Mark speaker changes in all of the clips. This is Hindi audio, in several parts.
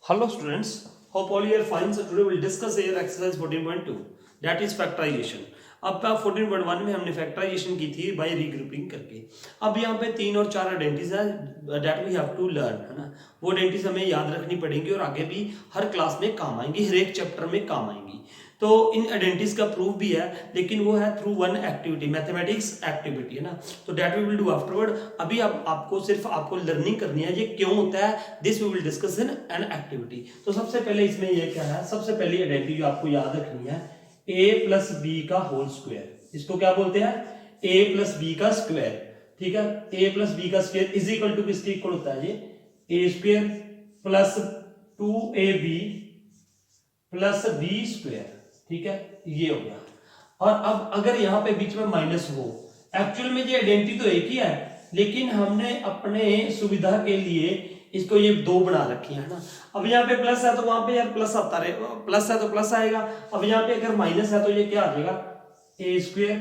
Speaker 1: Hello students, hope all you are fine. So today we'll discuss here exercise 14.2 that is factorization. अब 14.1 में हमने फैक्टराइजेशन की थी बाय रीग्रुपिंग करके। अब यहाँ पे 3 और 4 आइडेंटिटीज है that we have to learn, है ना। वो आइडेंटिटीज हमें याद रखनी पड़ेंगी और आगे भी हर क्लास में काम आएंगी, हर एक चैप्टर में काम आएंगी। तो इन आइडेंटिटीज का प्रूफ भी है, लेकिन वो है through one activity, mathematics activity, है ना। तो that we will do afterward. अभी आपको सिर्फ लर्निंग करनी है, ये क्यों होता है, this we will discuss in an activity. तो सबसे पहले इसमें ये क्या है, सबसे पहली आइडेंटिटी जो आपको याद रखनी है, a प्लस बी का होल स्क्वायर। इसको क्या बोलते हैं, a प्लस बी का स्क्वायर। ठीक है, a प्लस बी का स्क्वायर इज इक्वल टू किसके इक्वल होता है, ये a square plus 2ab plus B square. ठीक है, ये हो गया। और अब अगर यहां पे बीच में माइनस हो, एक्चुअल में ये आइडेंटिटी तो एक ही है, लेकिन हमने अपने सुविधा के लिए इसको ये दो बना रखी है ना। अब यहाँ पे प्लस है तो वहां पे यार प्लस आता रहे, प्लस है तो प्लस आएगा। अब यहाँ पे अगर माइनस है तो ये क्या आ जाएगा, a square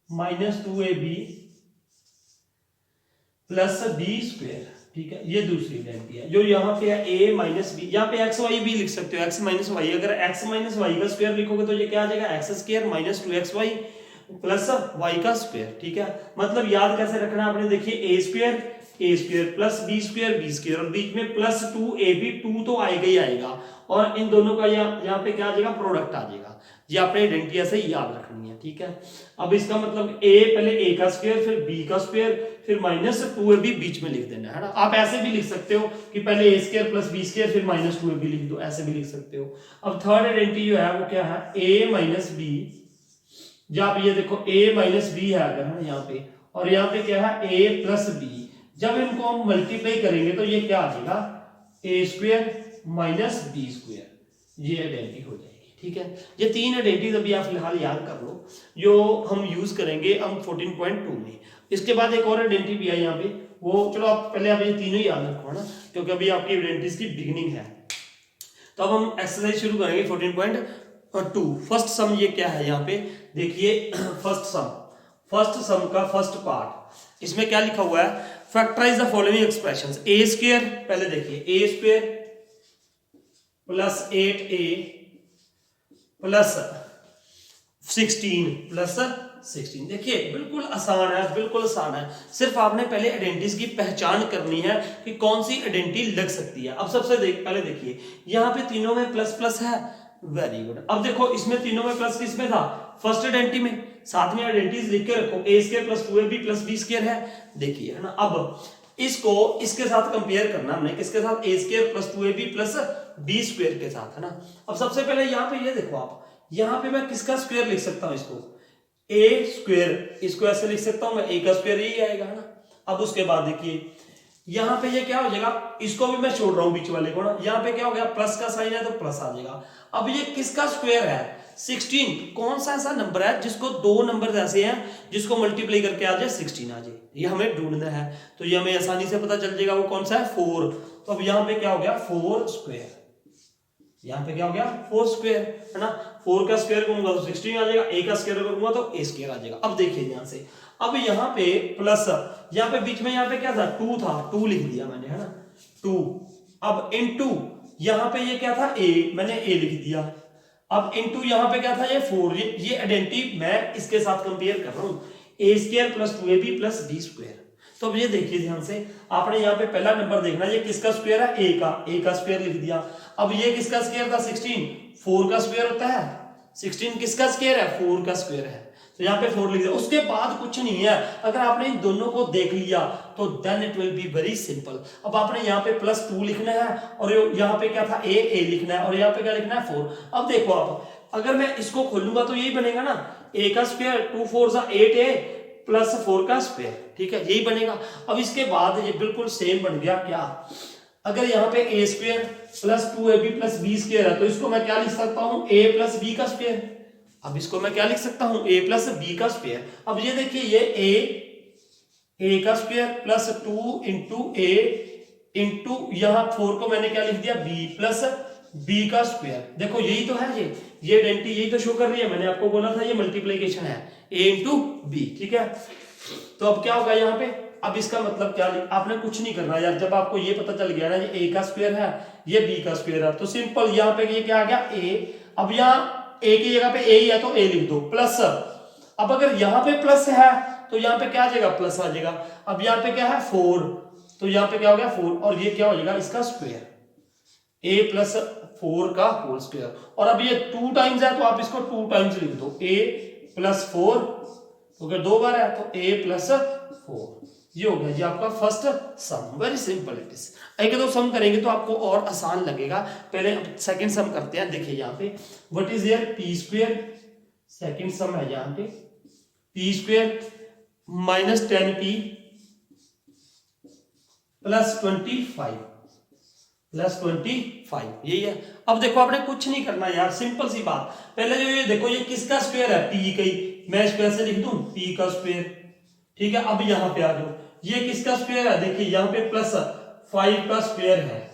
Speaker 1: minus 2ab plus B square. ठीक है, ये दूसरी आइडेंटिटी है। जो यहाँ पे है a माइनस बी, यहाँ पे एक्स वाई भी लिख सकते हो, एक्स माइनस वाई। अगर एक्स माइनस वाई का स्क्वायर लिखोगे तो ये क्या आ जाएगा, X square minus 2xy plus Y का स्क्वायर। ठीक है, मतलब याद कैसे रखना है आपने, देखिए a square plus B square और बीच में प्लस 2ab, 2 तो आएगा ही आएगा, और इन दोनों का यहाँ पे क्या आ जाएगा, प्रोडक्ट आ जाएगा। ये आपने आइडेंटिटी ऐसे याद रखनी है। ठीक है, अब इसका मतलब a पहले a का स्क्वायर फिर b का स्क्वायर फिर माइनस 2ab बीच में लिख देना है ना। आप ऐसे भी लिख सकते हो कि पहले a square plus b square फिर माइनस 2ab लिख दो, ऐसे भी लिख सकते हो। अब थर्ड आइडेंटिटी जो है वो क्या है, a माइनस b। जब ये देखो a माइनस b है अगर है यहाँ पे, और यहाँ पे क्या है a प्लस b, जब इनको हम मल्टीप्लाई करेंगे तो ये क्या आ जाएगा, a square minus b square, ये आइडेंटिटी हो जाएगी। ठीक है, ये तीन आइडेंटिटीज अभी आप फिलहाल याद कर लो जो हम यूज करेंगे हम 14.2 में। इसके बाद एक और आइडेंटिटी भी है यहाँ पे, वो चलो आप पहले आप ये तीनों याद रखो ना, क्योंकि अभी आपकी आइडेंटिटीज की बिगिनिंग है। तो अब हम एक्सरसाइज शुरू करेंगे 14.2। फर्स्ट सम ये क्या है, यहाँ पे देखिए फर्स्ट सम का फर्स्ट पार्ट, इसमें क्या लिखा हुआ है, factorise the following expressions. A square, पहले देखिए a square plus 8a plus 16 plus 16। देखिए बिल्कुल आसान है, बिल्कुल आसान है। सिर्फ आपने पहले आइडेंटिटीज की पहचान करनी है कि कौन सी आइडेंटिटी लग सकती है। अब सबसे पहले देखिए यहाँ पे तीनों में प्लस प्लस है, वेरी गुड। अब देखो इसमें तीनों में प्लस किसमें था, फर्स्ट आइडेंटिटी में। साथ में आइडेंटिटीज लिख के रखो, a square plus 2ab plus b square है, देखिए है ना। अब इसको इसके साथ कंपेयर करना हमने, किसके साथ, a square plus 2ab plus b square के साथ, है ना। अब सबसे पहले यहाँ पे ये देखो आप, यहाँ पे मैं किसका स्क्वायर लिख सकता हूँ, इसको a स्क्वायर, इसको ऐसे लिख सकता हूँ मैं, a का स्क्वायर यही आएगा, है ना। अब उसके बाद देखिए यहाँ पे ये क्या हो जाएगा, इसको भी मैं छोड़ रहा हूँ बीच वाले को ना, यहाँ पे क्या हो गया, प्लस का साइन है तो प्लस आ जाएगा। अब ये किसका स्क्वायर है, 16। कौन सा ऐसा नंबर है जिसको दो नंबर ऐसे हैं जिसको मल्टीप्लाई करके आ जाए 16 आ जाए, ये हमें ढूंढना है। तो ये हमें आसानी से पता चल जाएगा वो कौन सा है, 4। तो अब यहाँ पे क्या हो गया, 4 स्क्वायर, यहाँ पे क्या हो गया, 4 स्क्वायर, है ना। 4 का स्क्वायर करूंगा तो 16 आ जाएगा, a का स्क्वायर करूंगा तो a स्क्वायर आ जाएगा। अब देखिए ध्यान से, अब यहाँ पे प्लस, यहाँ पे बीच में यहाँ पे क्या था, 2 था, 2 लिख दिया मैंने, है ना, 2। अब इनटू यहाँ पे ये क्या था, a, मैंने a लिख दिया। अब इनटू यहाँ पे क्या था, ये 4। ये आइडेंटिटी मैं इसके साथ कंपेयर कर रहा हूँ, a square plus 2ab plus b square. तो अब ये देखिए ध्यान से, आपने यहाँ पे पहला नंबर देखना, ये किसका स्क्वायर है, a का स्क्वायर लिख दिया। अब ये किसका स्क्वायर था, 16, 4 का स्क्वायर होता है, 16 किसका स्क्वायर है, 4 का स्क्वायर है, तो यहाँ पे 4 लिख दिया। उसके बाद कुछ नहीं है, अगर आपने इन दोनों को देख लिया तो then it will be very simple. अब आपने यहाँ पे प्लस 2 लिखना है, और यहाँ पे क्या था, a लिखना है, और यहाँ पे क्या लिखना है, 4। अब देखो आप, अगर मैं इसको खोलूंगा तो यही बनेगा ना, a का स्क्वायर 2 4 8a प्लस 4 का स्क्वायर। ठीक है, यही बनेगा। अब इसके बाद ये बिल्कुल सेम बन गया क्या, अगर यहाँ पे a square plus 2ab plus b square है तो इसको मैं क्या लिख सकता हूँ, a प्लस b का स्क्वायर। अब इसको मैं क्या लिख सकता हूँ, a प्लस b का स्क्वायर। अब ये देखिए ये a का square plus 2 into a into यहाँ 4 को मैंने क्या लिख दिया, b प्लस b का स्क्वायर। देखो यही तो है, ये आइडेंटिटी यही तो शो कर रही है। मैंने आपको बोला था ये मल्टीप्लिकेशन है, a इंटू b। ठीक है, तो अब क्या होगा यहाँ पे, अब इसका मतलब क्या, आपने कुछ नहीं करना यार, जब आपको ये पता चल गया ना ये a का स्क्वायर है, ये b का स्क्वायर है। तो सिंपल यहाँ पे ये क्या आ गया a। अब यहाँ a की जगह पे a ही है तो a लिख दो प्लस। अब अगर यहाँ पे प्लस है तो यहाँ पे क्या आ जाएगा प्लस आ जाएगा। अब यहाँ पे क्या है 4 तो यहाँ पे क्या हो गया 4 और ये क्या हो जाएगा इसका स्क्वायर a प्लस 4 का होल स्क्वायर। और अब ये 2 टाइम्स है तो आप इसको 2 टाइम्स लिख दो a प्लस 4 तो अगर 2 बार है तो a प्लस 4। ये हो गया जी आपका first sum. Very simple it is. एक दो सम करेंगे तो आपको और आसान लगेगा। पहले सेकंड सम करते हैं। देखिए यहाँ पे what is here p square. Second सम है यहाँ पे p square minus 10p plus 25 यही है। अब देखो आपने कुछ नहीं करना यार, सिंपल सी बात। पहले जो ये देखो ये किसका स्क्वायर है p का ही, मैं इसको ऐसे लिख दूं p का स्क्वायर, ठीक है। अब यहाँ पे आ जाओ, ये किसका स्क्वायर है, देखिए यहाँ पे प्लस 5 का स्क्वायर है,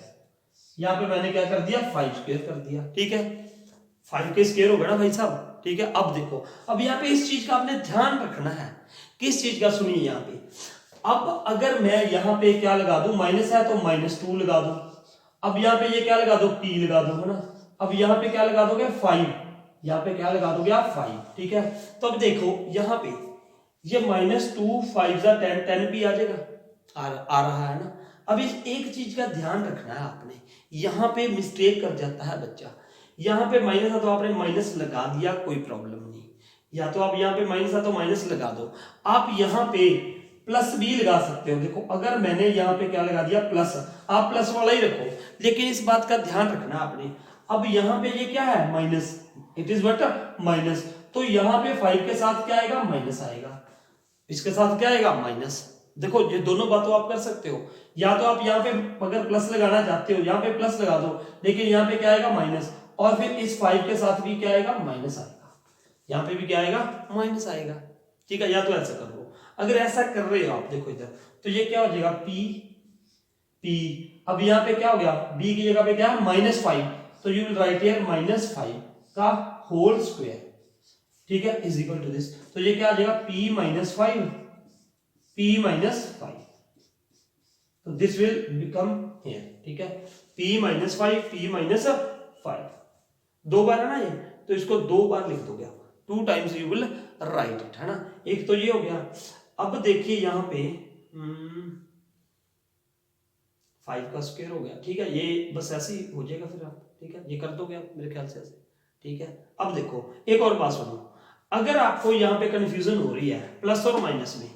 Speaker 1: यहाँ पे मैंने क्या कर दिया 5 स्क्वायर कर दिया, ठीक है। 5 के स्क्वायर हो गया ना भाई साहब, ठीक है। अब देखो, अब यहाँ पे इस चीज का आपने ध्यान रखना है, किस चीज का, सुनिए यहाँ पे। अब अगर मैं यहाँ पे क्या लगा दूं, माइनस है तो -2 लगा दूं। अब यहाँ पे ये क्या लगा दो, p लगा दो, है ना। अब यहाँ पे क्या लगा दोगे 5, यहाँ पे क्या लगा दोगे आप 5, ठीक है। तो अब देखो यहाँ पे ये -2 5 10 10p आ जाएगा, आ रहा है ना। अब इस एक चीज का ध्यान रखना है आपने, यहाँ पे मिस्टेक कर जाता है बच्चा। यहाँ पे माइनस है तो आपने माइनस लगा दिया, कोई प्रॉब्लम नहीं, या तो आप यहाँ पे माइनस है तो माइनस लगा दो। आप यहाँ पे प्लस भी लगा सकते हो। देखो अगर मैंने यहाँ पे क्या लगा दिया प्लस, आप प्लस वाला ही रखो, लेकिन इस बात का ध्यान रखना आपने। अब यहाँ पे ये क्या है minus, it is what minus, तो यहाँ पे 5 के साथ क्या आएगा माइनस आएगा, इसके साथ क्या आएगा माइनस। देखो ये दोनों बातों आप कर सकते हो, या तो आप यहाँ पे अगर प्लस लगाना चाहते हो यहाँ पे प्लस लगा दो, लेकिन यहाँ पे क्या आएगा माइनस, और फिर इस 5 के साथ भी क्या आएगा माइनस आएगा, यहाँ पे भी क्या आएगा माइनस आएगा, ठीक है। या तो ऐसा कर लो, अगर ऐसा कर रहे हो आप, देखो इधर तो ये क्या हो जाएगा p। अब यहाँ पे क्या हो गया, b की जगह पे क्या है -5, तो यू विल राइट हियर -5 का होल स्क्वायर, ठीक है, इज इक्वल टू दिस। तो ये क्या आ जाएगा p -5, तो दिस विल बिकम हियर, ठीक है, p -5 दो बार है ना ये, तो इसको 2 बार लिख दोगे आप, 2 times you will write it, है ना। एक तो ये हो गया। अब देखिए यहाँ पे 5 का स्क्वायर हो गया, ठीक है। ये बस ऐसे ही हो जाएगा फिर आप, ठीक है, ये कर दोगे आप मेरे ख्याल से ऐसे, ठीक है। अब देखो एक और बात सुनो, अगर आपको यहाँ पे कंफ्यूजन हो रही है प्लस और माइनस में,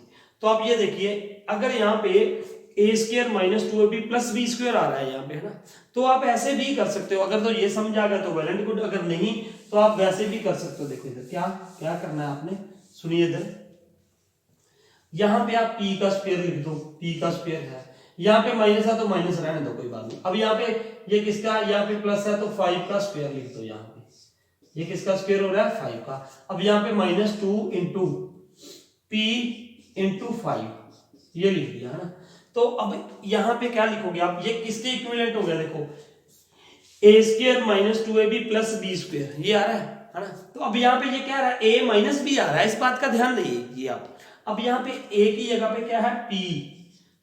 Speaker 1: तो आप ये देखिए, अगर यहाँ पे a square -2ab plus b square आ रहा है यहाँ पे, है ना, तो आप ऐसे भी कर सकते हो। अगर तो ये समझ आ गया तो वेल एंड गुड, अगर नहीं तो आप वैसे भी कर सकते हो। देखो इधर क्या क्या करना है आपने, सुनिए इधर, यहाँ पे आप p का स्क्वायर लिख दो, p का स्क्वायर है, यहाँ पे माइनस है तो माइनस रहने दो, कोई बात नहीं। अब यहाँ पे ये किसका, यहाँ पे प्लस है तो 5 का स्क्वायर लिख दो, यहाँ पे ये किसका स्क्वायर हो रहा है 5 का। अब यहाँ पे -2 इंटू p इंटू 5 ये लिख दिया, है ना। तो अब यहाँ पे क्या लिखोगे आप, ये किसके इक्विवेलेंट हो गया, देखो a square -2ab plus b square, ये आ रहा है ना। तो अब यहाँ पे ये क्या आ रहा है, a माइनस b आ रहा है, इस बात का ध्यान रखिए ये आप। अब यहाँ पे a की जगह पे क्या है p,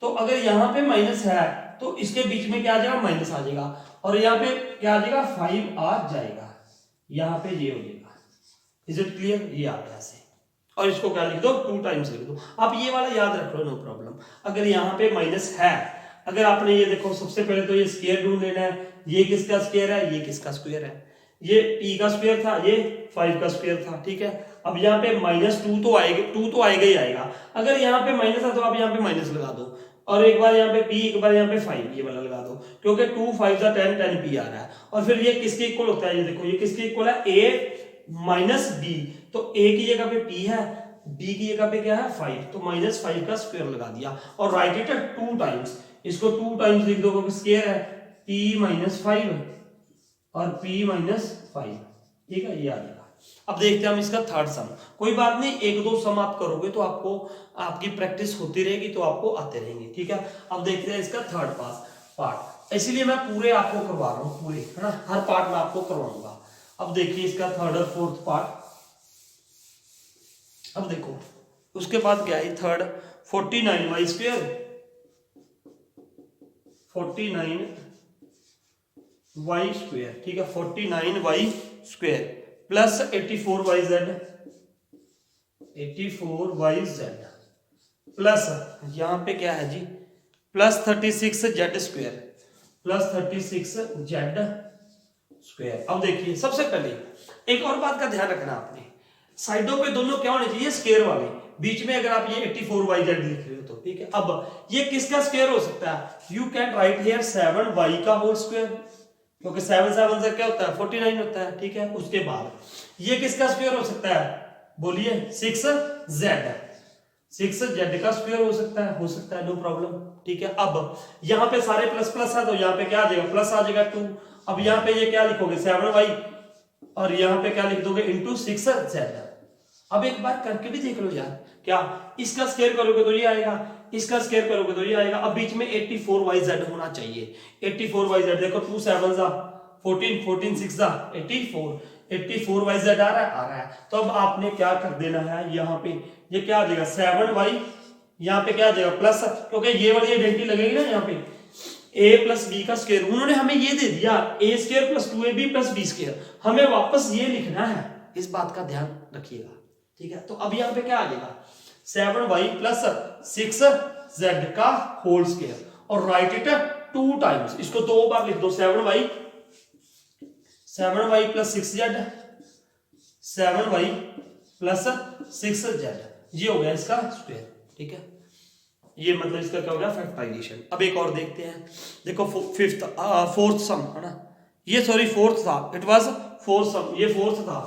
Speaker 1: तो अगर यहाँ पे माइनस है तो इसके बीच में क्या आ जाएगा माइनस आ जाएगा, और यहाँ पे क्या आ जाएगा 5 आ जाएगा, यहाँ पे ये हो जाएगा। इज इट क्लियर, ये आ गया ऐसे, और इसको क्या लिख दो 2 टाइम्स लिख दो। आप ये वाला याद रख लो, नो प्रॉब्लम। अगर यहाँ पे माइनस है, अगर आपने ये देखो, सबसे पहले तो ये स्क्वायर ढूंढ लेना है, ये किसका स्क्वायर है, ये किसका स्क्वायर है, ये p का स्क्वायर था, ये 5 का स्क्वायर था, ठीक है। अब यहाँ पे -2 तो आएगा, 2 तो आएगा ही आएगा। अगर यहाँ पे माइनस है तो आप यहाँ पे माइनस लगा दो, और एक बार यहाँ पे p, एक बार यहाँ पे 5 ये वाला लगा दो, क्योंकि 2 5 10 10p आ रहा है। और फिर ये किसके इक्वल होता है, ये देखो ये किसके इक्वल है, a माइनस b, तो a की जगह पे p है, b की जगह पे क्या है 5, तो -5 का स्क्वायर लगा दिया, और राइट इट 2 टाइम्स, इसको 2 टाइम्स लिख दो क्योंकि स्क्वायर है, p -5 और p -5, ठीक है, ये आ जाएगा। अब देखते हैं हम इसका थर्ड सम। कोई बात नहीं, 1-2 सम आप करोगे तो आपको, आपकी प्रैक्टिस होती रहेगी तो आपको आते रहेंगे, ठीक है। अब देखते हैं इसका थर्ड पार्ट, इसलिए मैं पूरे आपको करवा रहा हूँ, पूरे, है ना, हर पार्ट में आपको करवाऊंगा। अब देखिए इसका थर्ड और फोर्थ पार्ट। अब देखो उसके बाद क्या है, third 49y square 49 Y square, ठीक है, 49y square plus 84yz, 84yz plus यहां पे क्या है जी, plus 36z square, plus 36z square. अब देखिए सबसे पहले एक और बात का ध्यान रखना आपने, साइडों पे दोनों क्या होने चाहिए, स्क्वायर वाले, बीच में अगर आप ये 84yz लिख रहे हो तो ठीक है। अब ये किसका स्क्वायर हो सकता है, you can write here 7y का होल स्क्वायर, क्योंकि 7 7 से क्या होता है 49 होता है, ठीक है। उसके बाद ये किसका स्क्वायर हो सकता है, बोलिए 6z, 6z का स्क्वायर हो सकता है, नो प्रॉब्लम, ठीक है। अब यहाँ पे सारे प्लस प्लस है तो यहाँ पे क्या आ जाएगा, प्लस आ जाएगा 2। अब यहाँ पे ये क्या लिखोगे 7y, और यहाँ पे क्या लिख दोगे इंटू 6z। अब एक बार करके भी देख लो यार, क्या इसका स्क्वायर करोगे तो ये आएगा, इसका स्क्वायर करोगे तो ये आएगा। अब बीच में 84yz होना चाहिए, 84yz देखो 2 7 जा 14, 14 6 जा 84, 84yz आ रहा है। तो अब आपने क्या कर देना है, यहाँ पे ये क्या आ जाएगा 7y, यहाँ पे क्या आ जाएगा प्लस, क्योंकि ये वाली आइडेंटिटी लगेगी ना यहाँ पे a प्लस बी का स्क्वायर, उन्होंने हमें ये दे दिया a square plus 2ab plus b square, हमें वापस ये लिखना है, इस बात का ध्यान रखिएगा, ठीक है। तो अब यहाँ पे क्या आ जाएगा 7y प्लस 6z का होल स्क्वायर, और राइट इट 2 टाइम्स, इसको 2 बार लिख दो, 7y plus 6z, 7y plus 6z, ये हो गया इसका स्क्वायर, ठीक है। ये मतलब इसका क्या हो गया फैक्टराइजेशन। अब एक और देखते हैं, देखो फोर्थ सम है ना, ये सॉरी फोर्थ था, इट वाज फोर्थ सम, ये फोर्थ था,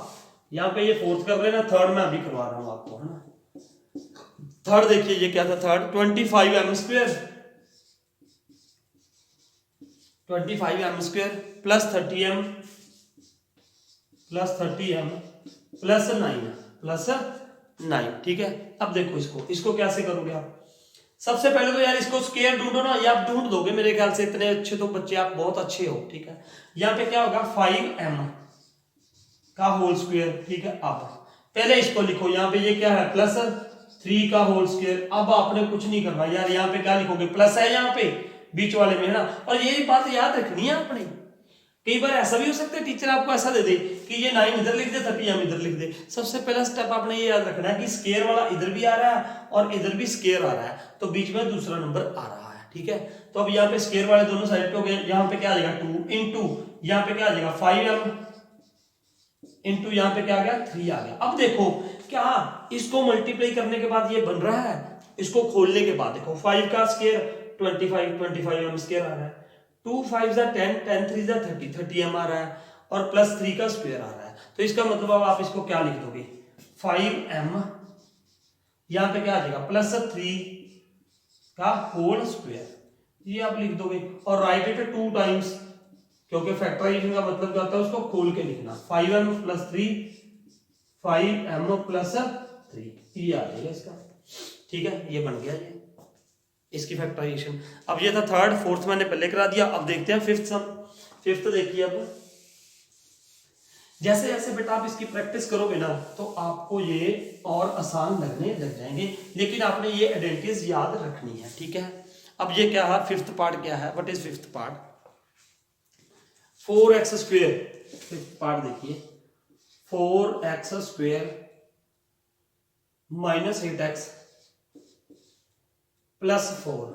Speaker 1: यहाँ पे ये फोर्थ कर लेना, थर्ड मैं अभी करवा रहा हूं आपको, है ना। थर्ड देखिए ये क्या था, third 25m square, 25m square plus 30m plus 9, ठीक है। अब देखो इसको कैसे करोगे आप, सबसे पहले तो यार इसको स्क्वायर ढूंढो ना, ये आप ढूंढ दोगे मेरे ख्याल से, इतने अच्छे तो बच्चे आप बहुत अच्छे हो, ठीक है। यहाँ पे क्या होगा 5m का होल स्क्वायर, ठीक है। अब पहले इसको लिखो, यहाँ पे ये क्या है प्लस 3 का होल स्क्वायर। अब आपने कुछ नहीं करना यार, यहाँ पे क्या लिखोगे प्लस है यहाँ पे बीच वाले में, है ना। और ये बात याद रखनी है आपने, कई बार ऐसा भी हो सकता है टीचर आपको ऐसा दे दे कि ये 9 इधर लिख दे 30m इधर लिख दे। सबसे पहला स्टेप आपने ये याद रखना है कि स्क्वायर वाला इधर भी आ रहा है और इधर भी स्क्वायर आ रहा है, तो बीच में दूसरा नंबर आ रहा है, ठीक है। तो अब यहाँ पे स्क्वायर वाले दोनों साइड पे हो गए, यहाँ पे क्या आ जाएगा 2 इंटू यहाँ पे क्या आ जाएगा 5m इंटू यहाँ पे क्या आ गया 3 आ गया। अब देखो क्या इसको मल्टीप्लाई करने के बाद ये बन रहा है, इसको खोलने के बाद देखो 5 का स्क्वायर 25m स्क्वायर आ रहा है, 2 5 10, 10 3 30, 30m आ रहा है, और प्लस 3 का स्क्वायर आ रहा है। तो इसका मतलब अब आप इसको क्या लिख दोगे 5m, यहाँ पे क्या आ जाएगा प्लस 3 का होल स्क्वायर, ये आप लिख दोगे, और राइट इट 2 टाइम्स, क्योंकि फैक्टराइजेशन का मतलब क्या होता है उसको खोल के लिखना, 5m प्लस 3, 5m प्लस 3, ये आ जाएगा इसका, ठीक है। ये बन गया ये इसकी फैक्टराइजेशन। अब ये था थर्ड, फोर्थ मैंने पहले करा दिया। अब देखते हैं फिफ्थ सम। फिफ्थ देखिए, अब जैसे जैसे बेटा आप इसकी प्रैक्टिस करोगे ना तो आपको ये और आसान लगने लग जाएंगे, लेकिन आपने ये आइडेंटिटीज याद रखनी है, ठीक है। अब ये क्या है फिफ्थ पार्ट, क्या है what is fifth part, 4x square, fifth part देखिए 4x square minus 8x plus 4,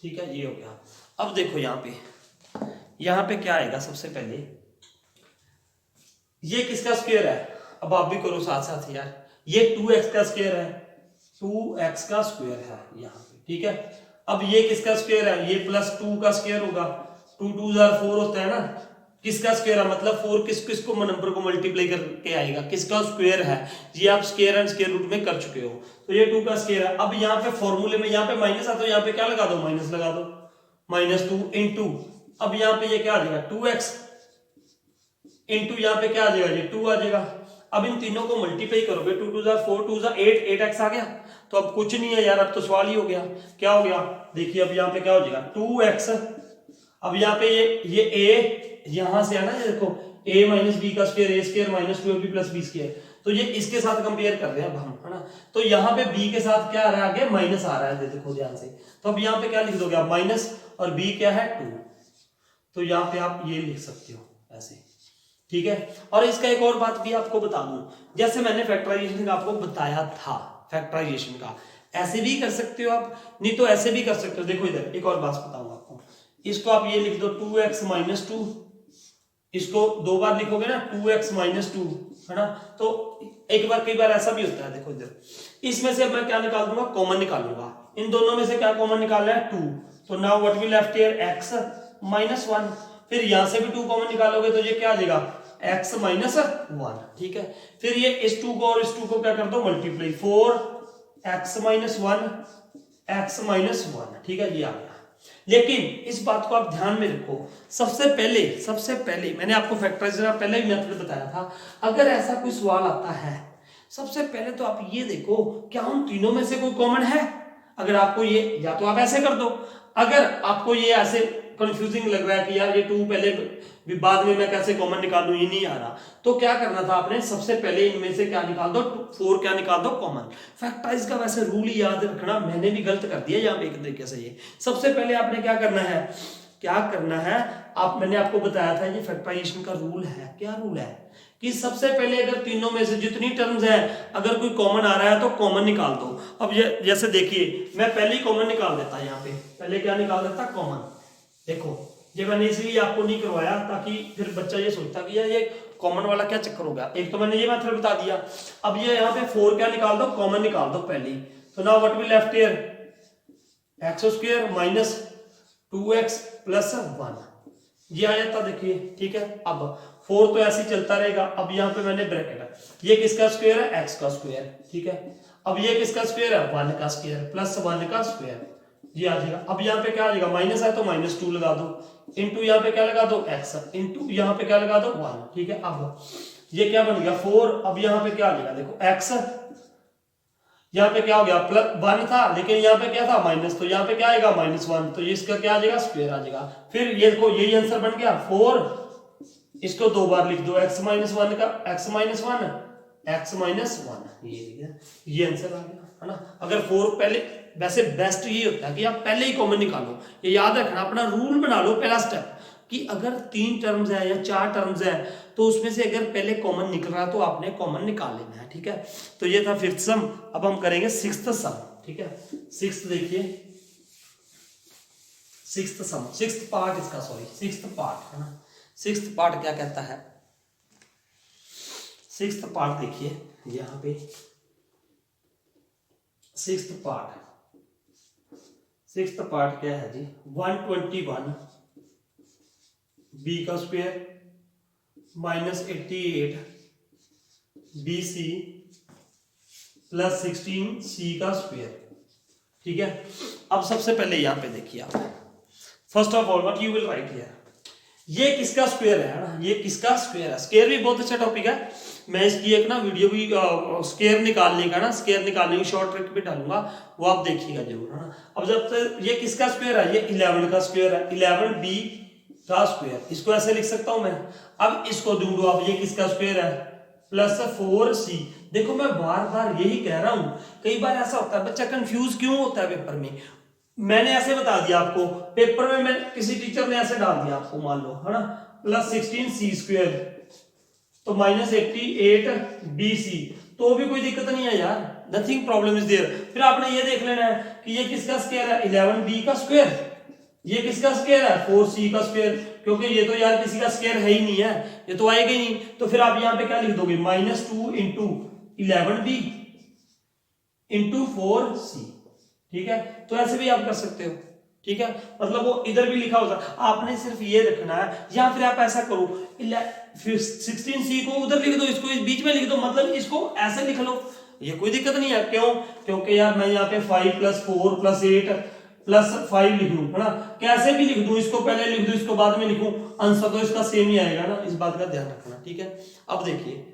Speaker 1: ठीक है, ये हो गया। अब देखो यहाँ पे क्या आएगा, सबसे पहले ये किसका स्क्वायर है, अब आप भी करो साथ साथ यार, ये 2x का स्क्वायर है, 2x का स्क्वायर है यहाँ पे, ठीक है। अब ये किसका स्क्वायर है, ये प्लस 2 का स्क्वायर होगा, 2 2 4 होता है ना, किसका स्क्वायर है मतलब 4 किस को नंबर को मल्टीप्लाई करके आएगा, किसका स्क्वायर है, ये आप स्क्वायर एंड स्क्वायर रूट में कर चुके हो, तो ये 2 का स्क्वायर है। अब यहाँ पे फॉर्मूले में यहाँ पे माइनस आता है, यहाँ पे क्या लगा दो माइनस लगा दो, -2 इंटू, अब यहाँ पे ये क्या आ जाएगा 2x इंटू यहाँ पे क्या आ जाएगा, ये 2 आ जाएगा। अब इन तीनों को मल्टीप्लाई करोगे, 2 2 4 2 8, 8x आ गया। तो अब कुछ नहीं है यार, अब तो सवाल ही हो गया, क्या हो गया देखिए, अब यहाँ पे क्या हो जाएगा 2x, अब यहाँ पे ये a यहां से है ना, ये देखो a माइनस बी का square, a square minus 2ab plus b square, तो ये इसके साथ कंपेयर कर रहे हैं अब हम, है ना। तो यहाँ पे b के साथ क्या आ रहा है, आगे माइनस आ रहा है, देखो ध्यान से। तो अब यहाँ पे क्या लिख दोगे आप माइनस, और b क्या है 2, तो यहाँ पे आप ये लिख सकते हो ऐसे, ठीक है। और इसका एक और बात भी आपको बता दूं, जैसे मैंने फैक्टराइजेशन का आपको बताया था, फैक्टराइजेशन का ऐसे भी कर सकते हो आप, नहीं तो ऐसे भी कर सकते हो। देखो इधर एक और बात बताऊंगा आपको, इसको आप ये लिख दो 2x माइनस 2, इसको दो बार लिखोगे ना 2x माइनस 2, है ना। तो एक बार कई बार ऐसा भी होता है, देखो इधर इसमें से मैं क्या निकाल दूंगा, कॉमन निकालूंगा। इन दोनों में से क्या कॉमन निकालना है, 2। तो now what we left here, x minus 1। फिर यहां से भी 2 कॉमन निकालोगे तो ये क्या आ जाएगा, x माइनस 1, ठीक है। फिर ये इस 2 को और इस 2 को क्या कर दो, multiply, 4x minus 1 x minus 1, ठीक है, ये आ गया। लेकिन इस बात को आप ध्यान में रखो, सबसे पहले मैंने आपको फैक्टराइजेशन का पहले भी मेथड बताया था, अगर ऐसा कोई सवाल आता है सबसे पहले तो आप ये देखो क्या उन तीनों में से कोई कॉमन है। अगर आपको ये, या तो आप ऐसे कर दो, अगर आपको ये ऐसे कंफ्यूजिंग लग रहा है कि यार ये 2 पहले भी बाद में मैं कैसे कॉमन निकालूं, ये नहीं आ रहा, तो क्या करना था आपने, सबसे पहले इनमें से क्या निकाल दो, 4 क्या निकाल दो कॉमन। फैक्टराइज का वैसे रूल याद रखना, मैंने भी गलत कर दिया यहाँ पे एक तरीके से। ये सबसे पहले आपने क्या करना है, मैंने आपको बताया था ये फैक्टराइजेशन का रूल है। क्या रूल है कि सबसे पहले अगर तीनों में से जितनी टर्म्स है अगर कोई कॉमन आ रहा है तो कॉमन निकाल दो। अब ये जैसे देखिए मैं पहले ही कॉमन निकाल देता, यहाँ पे पहले क्या निकाल देता, कॉमन। देखो ये मैंने इसलिए आपको नहीं करवाया ताकि फिर बच्चा ये सोचता कि यार ये कॉमन वाला क्या चक्कर होगा। एक तो मैंने ये मेथड बता दिया। अब ये यहाँ पे 4 क्या निकाल दो, कॉमन निकाल दो पहले। तो now what we left here, x square minus 2x plus 1, ये आ जाता देखिए, ठीक है। अब 4 तो ऐसे ही चलता रहेगा। अब यहाँ पे मैंने ब्रैकेट, ये किसका स्क्वायर है, x का स्क्वायर, ठीक है। अब ये किसका स्क्वायर है, 1 का स्क्वायर प्लस 1 का स्क्वायर, ये आ जाएगा। अब यहाँ पे क्या आ जाएगा, माइनस है तो माइनस 2 लगा दो, इंटू यहाँ पे क्या लगा दो, x, इंटू यहाँ पे क्या लगा दो, 1, ठीक है। अब ये क्या बन गया 4। अब यहाँ पे क्या आ जाएगा, देखो x, यहाँ पे क्या हो गया, प्लस 1 था लेकिन यहाँ पे क्या था, माइनस, तो यहाँ पे क्या आएगा, -1, तो ये इसका क्या आ जाएगा, स्क्वायर आ जाएगा। फिर ये देखो यही आंसर बन गया 4, इसको 2 बार लिख दो, x माइनस 1 का x माइनस 1, x माइनस 1, ये आंसर आ गया, है ना। अगर 4 पहले, वैसे बेस्ट ये होता है कि आप पहले ही कॉमन निकालो, ये याद रखना, अपना रूल बना लो पहला स्टेप कि अगर 3 टर्म्स है या 4 टर्म्स है तो उसमें से अगर पहले कॉमन निकल रहा है तो आपने कॉमन निकाल लेना है, ठीक है। तो ये था 5th सम। अब हम करेंगे 6th सम, ठीक है। 6th देखिए, 6th सम, 6th पार्ट इसका, सॉरी 6th पार्ट, है ना। 6th पार्ट क्या कहता है, 6th पार्ट देखिए यहाँ पे 6th पार्ट क्या है जी, 121 बी का square minus 88 B C plus 16 C का स्क्वायर, ठीक है। अब सबसे पहले यहाँ पे देखिए आप, first of all what you will write here, ये किसका स्क्वायर है ना, ये किसका स्क्वायर है। स्क्वायर भी बहुत अच्छा टॉपिक है, मैं इसकी एक ना वीडियो भी स्क्वायर निकालने का ना, स्क्वायर निकालने की शॉर्ट ट्रिक भी डालूंगा, वो आप देखिएगा जरूर, है ना। अब जब तक ये किसका स्क्वायर है, ये 11 का स्क्वायर है, 11 बी का स्क्वायर, इसको ऐसे लिख सकता हूं मैं। अब इसको ढूंढो आप, ये किसका स्क्वायर है, प्लस 4c। देखो मैं बार बार यही कह रहा हूं, कई बार ऐसा होता है बच्चा कंफ्यूज क्यों होता है पेपर में, मैंने ऐसे बता दिया आपको, पेपर में मैं किसी टीचर ने ऐसे डाल दिया आपको, मान लो, है ना, प्लस 16c स्क्वायर तो माइनस 88 bc, तो भी कोई दिक्कत नहीं है यार, नथिंग प्रॉब्लम इज देयर। फिर आपने ये देख लेना है कि ये किसका स्क्वायर है, 11b का स्क्वायर, ये किसका स्क्वायर है, 4c का स्क्वायर, क्योंकि ये तो यार किसी का स्क्वायर है ही नहीं है, ये तो आएगा ही नहीं। तो फिर आप यहाँ पे क्या लिख दोगे, -2 इंटू 11b इंटू 4c, ठीक है। तो ऐसे भी आप कर सकते हो, ठीक है, मतलब वो इधर भी लिखा होता, आपने सिर्फ ये रखना है। या फिर आप ऐसा करो, 16c को उधर लिख दो, इसको इस बीच में लिख दो, मतलब इसको ऐसे लिख लो, ये कोई दिक्कत नहीं है। क्यों, क्योंकि यार मैं यहाँ पे 5 + 4 + 8 + 5 लिख लूं, है ना, कैसे भी लिख दूं, इसको पहले लिख दूं इसको बाद में लिखूं, आंसर तो इसका सेम ही आएगा ना, इस बात का ध्यान रखना, ठीक है। अब देखिए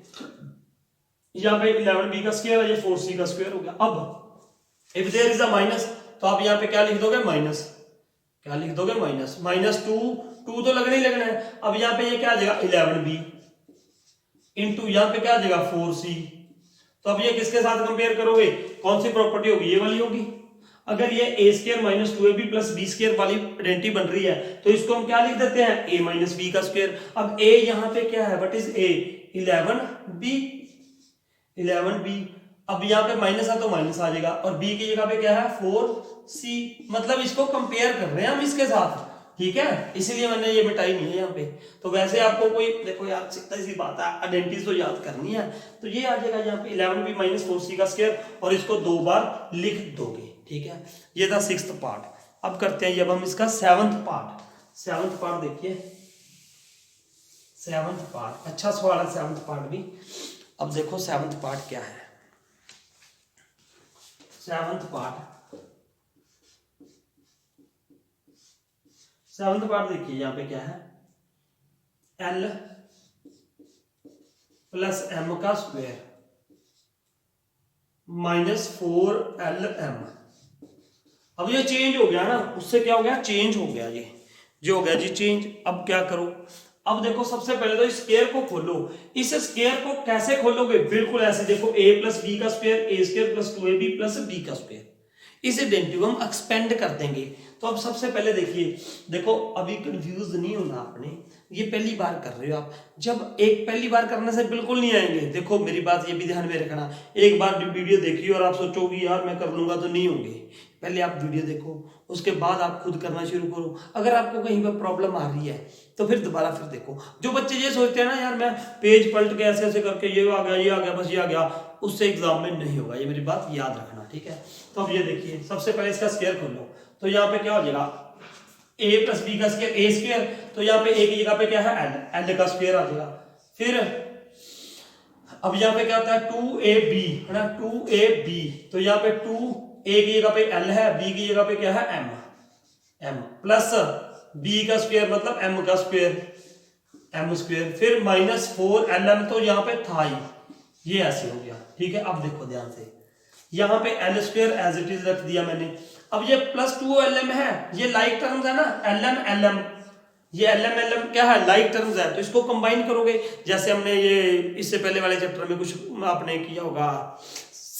Speaker 1: यहाँ पे 11b का स्क्वायर है, ये 4c का स्क्वायर हो गया। अब if there is a minus, तो आप यहाँ पे क्या लिख दोगे, माइनस, क्या लिख दोगे, माइनस, -2 तो लगना ही लगना है। अब यहाँ पे ये क्या आ जाएगा, 11b इंटू यहाँ पे क्या आ जाएगा, 4c। तो अब ये किसके साथ कंपेयर करोगे, कौन सी प्रॉपर्टी होगी, ये वाली होगी। अगर ये a square minus 2ab plus B square वाली आइडेंटिटी बन रही है तो इसको हम क्या लिख देते हैं, a माइनस बी का स्क्वायर। अब a यहाँ पे क्या है, व्हाट इज a, 11b। अब यहाँ पे माइनस है तो माइनस आ जाएगा, और b की जगह पे क्या है 4c। मतलब इसको कंपेयर कर रहे हैं हम इसके साथ, ठीक है, इसीलिए मैंने ये मिटाई नहीं है यहाँ पे। तो वैसे आपको कोई देखो यार सीधा सी बात है, आइडेंटिटी तो याद करनी है, तो ये आ जाएगा यहाँ पे 11b माइनस 4c का स्क्वायर, और इसको 2 बार लिख दोगे, ठीक है। ये था 6th पार्ट। अब करते हैं जब हम इसका 7th पार्ट। 7th पार्ट देखिए, 7th पार्ट अच्छा सवाल है 7th पार्ट भी। अब देखो 7th पार्ट क्या है। 7th पार्ट देखिए यहाँ पे क्या है, l प्लस m का स्क्वायर माइनस 4lm। अब ये चेंज हो गया ना, उससे क्या हो गया, चेंज हो गया, ये जो हो गया जी चेंज। अब क्या करो, अब देखो सबसे पहले तो इस स्क्वायर को खोलो। इस स्क्वायर को कैसे खोलोगे, बिल्कुल ऐसे देखो, a प्लस बी का square, a square plus 2ab plus B का स्क्वायर। इस आइडेंटिटी को हम एक्सपेंड कर देंगे। तो अब सबसे पहले देखिए, देखो अभी कंफ्यूज नहीं होना आपने, ये पहली बार कर रहे हो आप। जब एक पहली बार करने से बिल्कुल नहीं आएंगे, देखो मेरी बात ये भी ध्यान में रखना, एक बार वीडियो देखिए और आप सोचोगे यार मैं कर लूंगा, तो नहीं होंगे। पहले आप वीडियो देखो, उसके बाद आप खुद करना शुरू करो। अगर आपको कहीं पर प्रॉब्लम आ रही है तो फिर दोबारा फिर देखो। जो बच्चे ये सोचते हैं ना यार मैं पेज पलट के ऐसे ऐसे करके ये आ गया, ये आ गया, बस ये आ गया, उससे एग्जाम में नहीं होगा, ये मेरी बात याद रखना, ठीक है। तो अब ये देखिए, सबसे पहले इसका स्क्वायर खोलो, तो यहाँ पे क्या हो जाएगा, a प्लस बी का स्क्वायर, ए स्क्वायर, तो यहाँ पे a की जगह पे क्या है l का स्क्वायर आ जाएगा। फिर अब यहाँ पे क्या होता है 2ab है ना, 2ab, तो यहाँ पे 2a की जगह पे l है, b की जगह पे क्या है m प्लस b का स्क्वायर मतलब m का स्क्वायर, m स्क्वायर, फिर माइनस 4lm, तो यहाँ पे था ही, ये ऐसे हो गया, ठीक है। अब देखो ध्यान से, यहाँ पे l square as it is रख दिया मैंने। अब ये प्लस 2lm है, ये लाइक टर्म्स है ना, lm ये lm क्या है, लाइक टर्म्स है, तो इसको कंबाइन करोगे। जैसे हमने ये इससे पहले वाले चैप्टर में कुछ आपने किया होगा,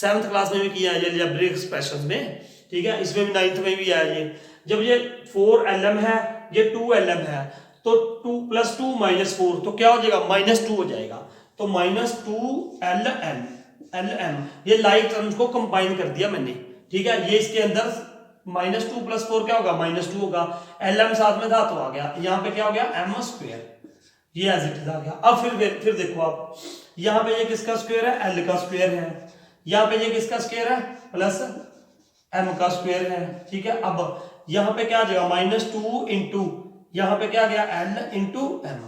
Speaker 1: 7th क्लास में भी किया है ये अलजेब्रिक एक्सप्रेशंस में, ठीक है, इसमें भी 9th में भी आया ये। जब ये 4lm है, ये 2lm है, तो 2 प्लस 2 माइनस 4, तो क्या हो जाएगा, -2 हो जाएगा, तो -2lm, ये लाइक टर्म्स को कंबाइन कर दिया मैंने, ठीक है। ये इसके अंदर -2 प्लस 4 क्या होगा, -2 होगा, lm साथ में था तो आ गया, यहाँ पे क्या हो गया m स्क्वायर, ये एज इट इज आ गया। अब फिर देखो आप, यहाँ पे ये किसका स्क्वायर है, l का स्क्वायर है, यहाँ पे ये किसका स्क्वायर है, प्लस m का स्क्वायर है, ठीक है। अब यहाँ पे क्या आ जाएगा, -2 इंटू यहाँ पे क्या आ गया l इंटू m।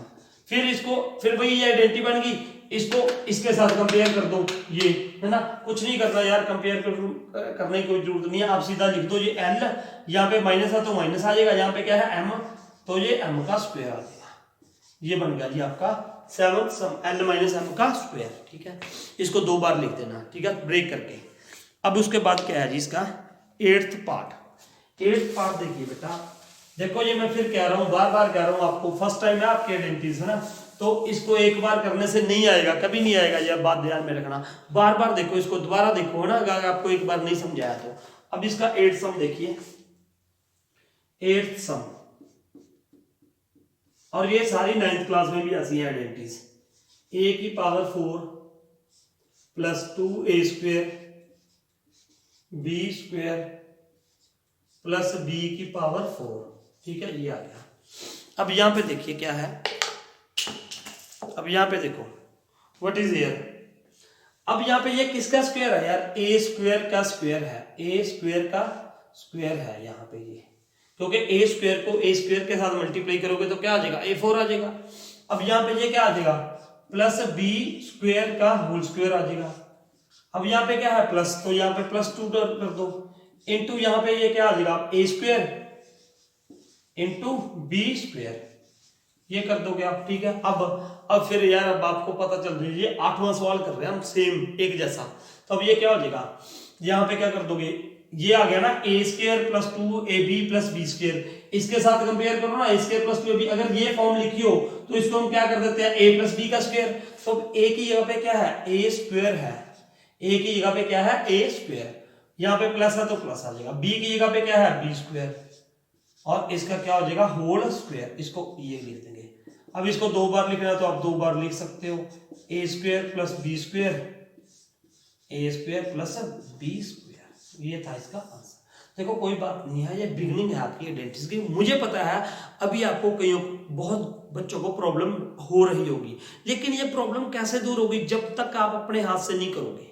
Speaker 1: फिर इसको, फिर वही ये आइडेंटिटी बन गई, इसको इसके साथ कंपेयर कर दो, ये है ना, कुछ नहीं करना यार, कंपेयर करने की कोई जरूरत नहीं है, आप सीधा लिख दो ये l, यहाँ पे माइनस है तो माइनस आ जाएगा, यहाँ पे क्या है m, तो ये m का स्क्वायर आ जाएगा। ये बन गया जी आपका 7th सम, l माइनस m का स्क्वायर, ठीक है। इसको 2 बार लिख देना, ठीक है, ब्रेक करके। अब उसके बाद क्या है जी इसका 8th पार्ट। 8th पार्ट देखिए बेटा, देखो ये मैं फिर कह रहा हूँ, बार बार कह रहा हूँ आपको, फर्स्ट टाइम है आपके आइडेंटिटीज है ना, तो इसको एक बार करने से नहीं आएगा, कभी नहीं आएगा, यह बात ध्यान में रखना। बार बार देखो इसको, दोबारा देखो है ना, अगर आपको एक बार नहीं समझाया तो। अब इसका 8th सम देखिए, 8th सम, और ये सारी 9th क्लास में भी ऐसी है आइडेंटिटीज, a की power 4 plus 2a square b square plus b की पावर 4, ठीक है, ये आ गया। अब यहां पे देखिए क्या है, अब यहाँ पे देखो व्हाट इज हियर, अब यहाँ पे ये किसका स्क्वायर है यार, ए स्क्वायर का स्क्वायर है, ए स्क्वायर का स्क्वायर है यहाँ पे ये, क्योंकि ए स्क्वायर को ए स्क्वायर के साथ मल्टीप्लाई करोगे तो क्या आ जाएगा, a4 आ जाएगा। अब यहाँ पे ये क्या आ जाएगा, प्लस बी स्क्वायर का होल स्क्वायर आ जाएगा। अब यहाँ पे क्या है प्लस, तो यहाँ पे +2 कर दो, इंटू यहाँ पे ये क्या आ जाएगा, a square into B square, ये कर दोगे आप, ठीक है। अब फिर यार अब आपको पता चल रही है, ये 8वां सवाल कर रहे हैं हम सेम एक जैसा, तो अब ये क्या हो जाएगा, यहाँ पे क्या कर दोगे, ये आ गया ना a square plus 2ab plus B square, इसके साथ कंपेयर करो ना, ए स्क्वायर प्लस 2ab, अगर ये फॉर्म लिखी हो तो इसको हम क्या कर देते हैं, a प्लस बी का स्क्वायर। तो a की जगह पे क्या है, a स्क्वायर है, a की जगह पे क्या है, a स्क्वायर, यहाँ पे प्लस है तो प्लस आ जाएगा, बी की जगह पे क्या है बी स्क्वायर, और इसका क्या हो जाएगा होल स्क्वायर, इसको ये लिख देंगे। अब इसको 2 बार लिखना है तो आप 2 बार लिख सकते हो, ए square plus B square, a square plus B square, ये था इसका आंसर। देखो कोई बात नहीं है, ये बिगनिंग है आपकी डेंटिस्ट की, मुझे पता है अभी आपको कईयों बहुत बच्चों को प्रॉब्लम हो रही होगी, लेकिन ये प्रॉब्लम कैसे दूर होगी जब तक आप अपने हाथ से नहीं करोगे।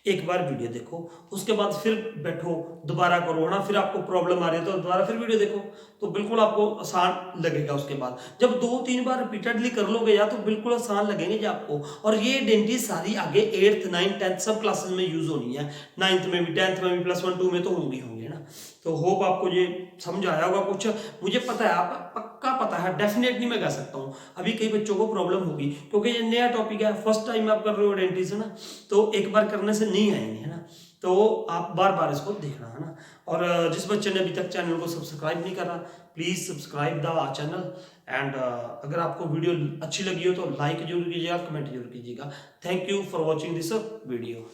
Speaker 1: एक बार वीडियो देखो, उसके बाद फिर बैठो दोबारा करो ना, फिर आपको प्रॉब्लम आ रही है तो दोबारा फिर वीडियो देखो, तो बिल्कुल आपको आसान लगेगा। उसके बाद जब 2-3 बार रिपीटेडली कर लोगे या तो बिल्कुल आसान लगेंगे जी आपको। और ये डेंटिस्ट सारी आगे 8th 9th 10th सब क्लासेस में यूज होनी है, 9th में भी 10th में भी +1 2 में तो होंगे ना। तो होप आपको ये समझ आया होगा कुछ, मुझे पता है आप पक्का पता है, डेफिनेटली मैं कह सकता हूँ अभी कई बच्चों को प्रॉब्लम होगी, क्योंकि ये नया टॉपिक है, फर्स्ट टाइम आप कर रहे हो डेंटिस्ट है ना, तो एक बार करने से नहीं आएंगे है ना, तो आप बार बार इसको देखना है ना। और जिस बच्चे ने अभी तक चैनल को सब्सक्राइब नहीं करा, please subscribe the channel. And अगर आपको वीडियो अच्छी लगी हो तो लाइक जरूर कीजिएगा, कमेंट जरूर कीजिएगा। Thank you for watching this video.